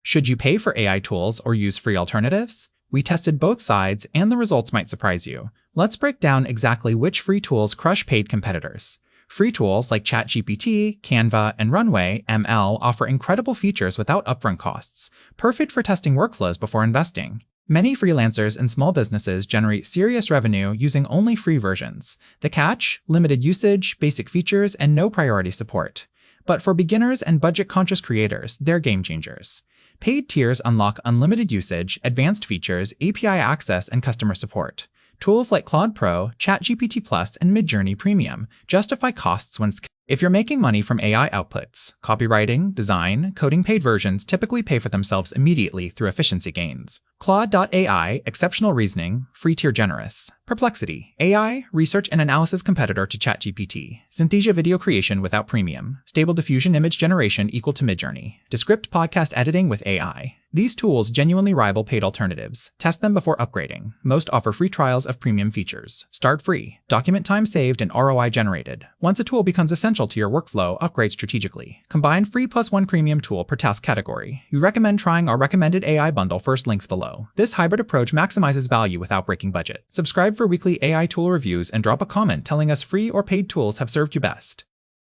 Should you pay for AI tools or use free alternatives? We tested both sides, and the results might surprise you. Let's break down exactly which free tools crush paid competitors. Free tools like ChatGPT, Canva, and Runway ML offer incredible features without upfront costs, perfect for testing workflows before investing. Many freelancers and small businesses generate serious revenue using only free versions. The catch? Limited usage, basic features, and no priority support. But for beginners and budget-conscious creators, they're game changers. Paid tiers unlock unlimited usage, advanced features, API access, and customer support. Tools like Claude Pro, ChatGPT Plus, and Midjourney Premium justify costs when if you're making money from AI outputs, copywriting, design, coding paid versions typically pay for themselves immediately through efficiency gains. Claude.ai, exceptional reasoning, free tier generous. Perplexity, AI, research and analysis competitor to ChatGPT. Synthesia video creation without premium. Stable diffusion image generation equal to Midjourney. Descript podcast editing with AI. These tools genuinely rival paid alternatives. Test them before upgrading. Most offer free trials of premium features. Start free. Document time saved and ROI generated. Once a tool becomes essential to your workflow, upgrade strategically. Combine free plus one premium tool per task category. We recommend trying our recommended AI bundle, first links below. This hybrid approach maximizes value without breaking budget. Subscribe for weekly AI tool reviews and drop a comment telling us free or paid tools have served you best.